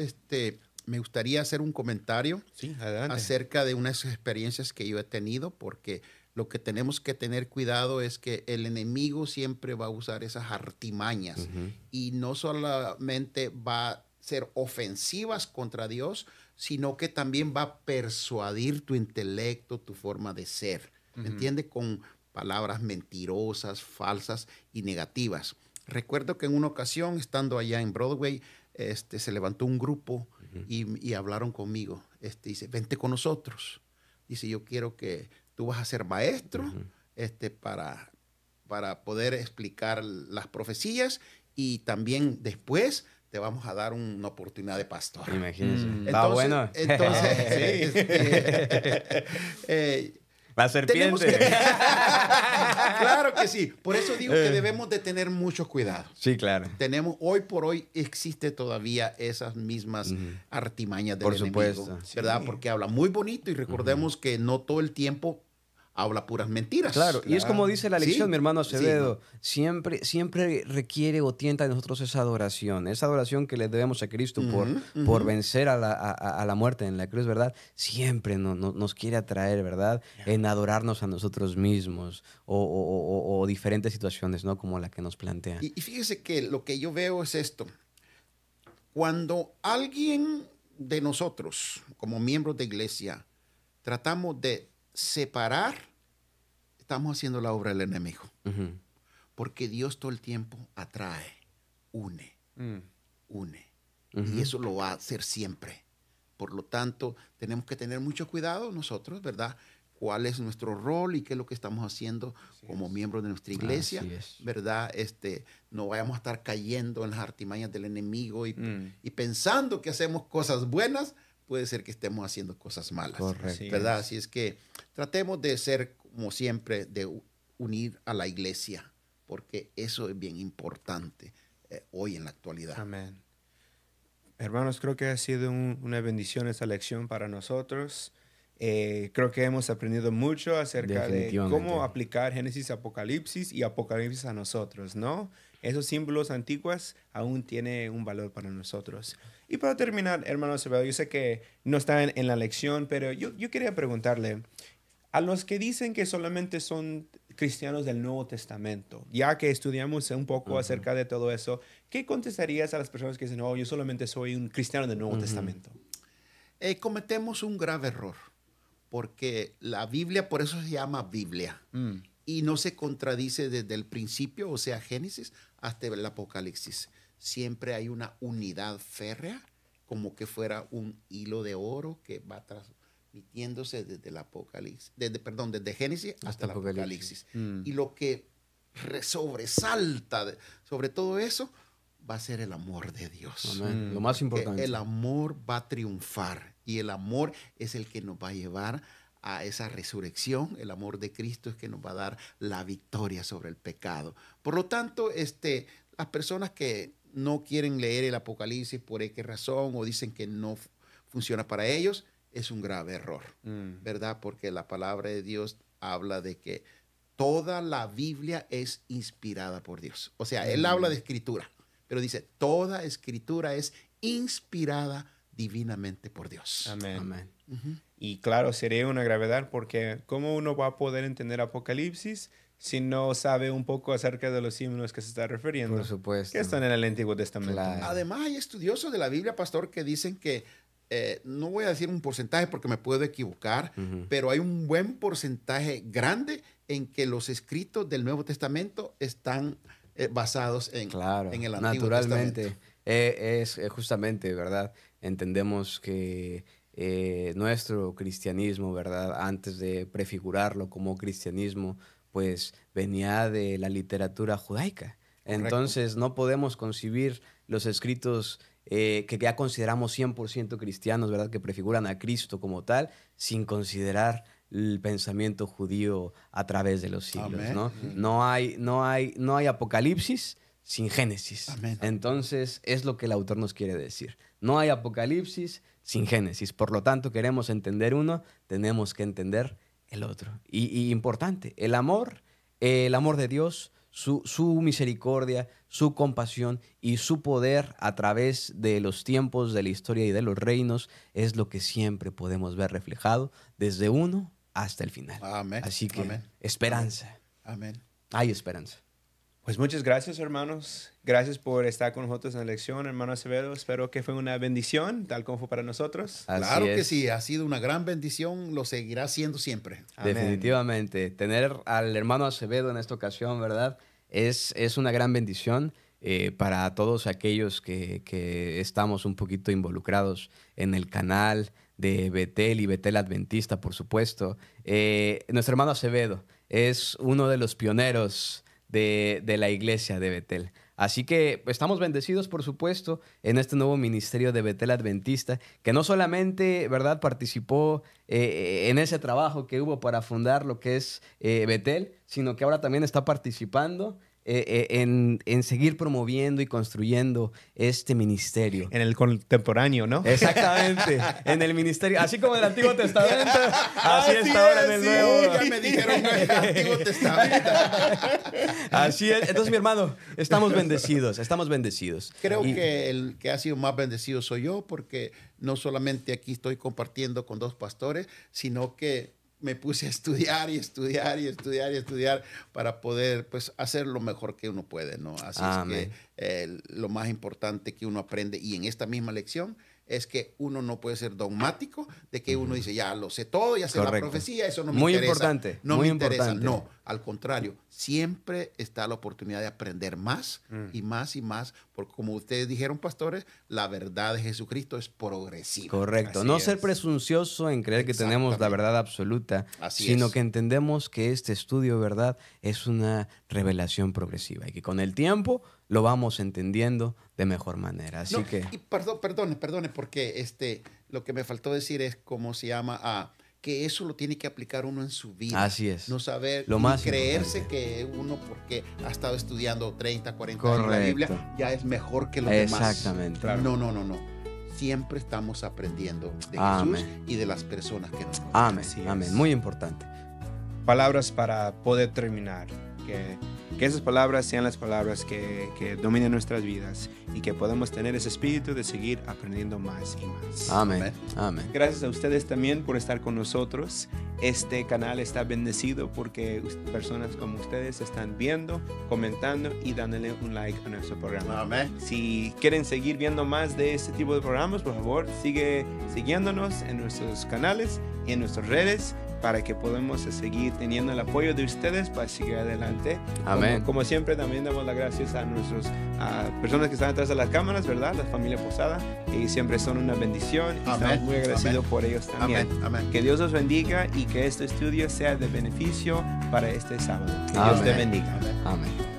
me gustaría hacer un comentario Sí, adelante. acerca de unas experiencias que yo he tenido, porque lo que tenemos que tener cuidado es que el enemigo siempre va a usar esas artimañas y no solamente va a ser ofensivas contra Dios, sino que también va a persuadir tu intelecto, tu forma de ser. ¿Me entiendes? Con palabras mentirosas, falsas y negativas. Recuerdo que en una ocasión, estando allá en Broadway, se levantó un grupo y hablaron conmigo. Dice, vente con nosotros. Dice, yo quiero que tú vas a ser maestro para poder explicar las profecías y también después te vamos a dar una oportunidad de pastor. Imagínense. Entonces, bueno. Entonces, La serpiente. Claro que sí. Por eso digo que debemos de tener mucho cuidado. Sí, claro. Hoy por hoy existe todavía esas mismas artimañas del Por enemigo, supuesto. ¿verdad? Sí. Porque habla muy bonito y recordemos que no todo el tiempo habla puras mentiras. Claro, y es como dice la lección, Sí, mi hermano sí, Acevedo, siempre requiere o tienta de nosotros esa adoración que le debemos a Cristo por vencer a la muerte en la cruz, ¿verdad? Siempre nos quiere atraer, ¿verdad? En adorarnos a nosotros mismos o diferentes situaciones, ¿no? Como la que nos plantea. Y fíjese que lo que yo veo es esto. Cuando alguien de nosotros, como miembros de iglesia, tratamos de separar, estamos haciendo la obra del enemigo. Porque Dios todo el tiempo atrae, une. Y eso lo va a hacer siempre. Por lo tanto, tenemos que tener mucho cuidado nosotros, ¿verdad? Cuál es nuestro rol y qué es lo que estamos haciendo como miembros de nuestra iglesia, ¿verdad? No vayamos a estar cayendo en las artimañas del enemigo y pensando que hacemos cosas buenas, puede ser que estemos haciendo cosas malas. Correcto. ¿Verdad? Así es que tratemos de ser, como siempre, de unir a la iglesia, porque eso es bien importante hoy en la actualidad. Amén. Hermanos, creo que ha sido una bendición esta lección para nosotros. Creo que hemos aprendido mucho acerca de cómo aplicar Génesis, Apocalipsis y Apocalipsis a nosotros, ¿no? Esos símbolos antiguos aún tienen un valor para nosotros. Y para terminar, hermano Acevedo, yo sé que no está en la lección, pero yo quería preguntarle, a los que dicen que solamente son cristianos del Nuevo Testamento, ya que estudiamos un poco acerca de todo eso, ¿qué contestarías a las personas que dicen, no, yo solamente soy un cristiano del Nuevo Testamento? Cometemos un grave error, porque la Biblia, por eso se llama Biblia. Y no se contradice desde el principio, o sea, Génesis, hasta el Apocalipsis. Siempre hay una unidad férrea, como que fuera un hilo de oro que va transmitiéndose desde el Apocalipsis, desde Génesis hasta el Apocalipsis. Y lo que sobresalta sobre todo eso va a ser el amor de Dios. Lo más importante. El amor va a triunfar y el amor es el que nos va a llevar a esa resurrección. El amor de Cristo es que nos va a dar la victoria sobre el pecado. Por lo tanto, las personas que no quieren leer el Apocalipsis por X razón o dicen que no funciona para ellos, es un grave error, ¿verdad? Porque la palabra de Dios habla de que toda la Biblia es inspirada por Dios. O sea, él habla de escritura, pero dice, toda escritura es inspirada divinamente por Dios. Amén. Amén. Y claro, sería una gravedad porque ¿cómo uno va a poder entender Apocalipsis si no sabe un poco acerca de los símbolos que se está refiriendo? Por supuesto. Que están en el Antiguo Testamento. Claro. Además, hay estudiosos de la Biblia, pastor, que dicen que, no voy a decir un porcentaje porque me puedo equivocar, pero hay un buen porcentaje grande en que los escritos del Nuevo Testamento están basados en el Antiguo naturalmente. Testamento. Es justamente, ¿verdad? Entendemos que nuestro cristianismo, ¿verdad? Antes de prefigurarlo como cristianismo, pues venía de la literatura judaica. Correcto. Entonces no podemos concebir los escritos que ya consideramos 100% cristianos, ¿verdad? Que prefiguran a Cristo como tal, sin considerar el pensamiento judío a través de los siglos, Amén. ¿no? No hay Apocalipsis sin Génesis. Amén. Entonces, es lo que el autor nos quiere decir. No hay Apocalipsis sin Génesis. Por lo tanto, queremos entender uno, tenemos que entender el otro. Y importante, el amor de Dios, su misericordia, su compasión y su poder a través de los tiempos, de la historia y de los reinos, es lo que siempre podemos ver reflejado desde uno hasta el final. Amén. Así que, Amén. esperanza. Amén. Hay esperanza. Pues muchas gracias, hermanos. Gracias por estar con nosotros en la lección, hermano Acevedo. Espero que fue una bendición, tal como fue para nosotros. Así Claro que es. sí, ha sido una gran bendición, lo seguirá siendo siempre. Amén. Definitivamente. Tener al hermano Acevedo en esta ocasión, ¿verdad? Es una gran bendición para todos aquellos que estamos un poquito involucrados en el canal de Betel y Betel Adventista, por supuesto. Nuestro hermano Acevedo es uno de los pioneros de la iglesia de Betel. Así que estamos bendecidos, por supuesto, en este nuevo ministerio de Betel Adventista, que no solamente, ¿verdad?, participó en ese trabajo que hubo para fundar lo que es Betel, sino que ahora también está participando en seguir promoviendo y construyendo este ministerio. En el contemporáneo, ¿no? Exactamente, en el ministerio, así como en el Antiguo Testamento, así está ahora en el Nuevo. Ya me dijeron en el Antiguo Testamento. Así es. Entonces, mi hermano, estamos bendecidos, estamos bendecidos. Creo que el que ha sido más bendecido soy yo, porque no solamente aquí estoy compartiendo con dos pastores, sino que me puse a estudiar y estudiar y estudiar y estudiar para poder, pues, hacer lo mejor que uno puede, ¿no? Así Amén. es que lo más importante que uno aprende, y en esta misma lección, es que uno no puede ser dogmático de que uno dice, ya lo sé todo, ya sé la Correcto. profecía, eso no me Muy interesa. importante, No muy me interesa. importante. No, al contrario, siempre está la oportunidad de aprender más y más y más, porque como ustedes dijeron, pastores, la verdad de Jesucristo es progresiva. Correcto. Así No es. ser presuncioso en creer que tenemos la Exactamente. verdad absoluta, Así sino es. que entendemos que este estudio, ¿verdad?, es una revelación progresiva y que con el tiempo lo vamos entendiendo de mejor manera. Así No, que... y perdone, porque lo que me faltó decir es cómo se llama que eso lo tiene que aplicar uno en su vida. Así es. No saber Lo ni más creerse importante. que uno, porque ha estado estudiando 30, 40 años la Correcto. Biblia, ya es mejor que los demás. Exactamente. Claro. No. Siempre estamos aprendiendo de Amén. Jesús y de las personas que nos rodean. Amén, Así amén. es. Muy importante. Palabras para poder terminar. Que esas palabras sean las palabras que dominen nuestras vidas y que podamos tener ese espíritu de seguir aprendiendo más y más. Amén, Amén. amén. Gracias a ustedes también por estar con nosotros. Este canal está bendecido porque personas como ustedes están viendo, comentando y dándole un like a nuestro programa. Amén. Si quieren seguir viendo más de este tipo de programas, por favor, sigue siguiéndonos en nuestros canales en nuestras redes para que podamos seguir teniendo el apoyo de ustedes para seguir adelante. Amén. Como siempre, también damos las gracias a nuestras personas que están atrás de las cámaras, ¿verdad? La familia Posada, y siempre son una bendición. Estamos muy agradecidos por ellos también. Amén. Amén. Que Dios los bendiga y que este estudio sea de beneficio para este sábado. Que Dios te bendiga. Amén.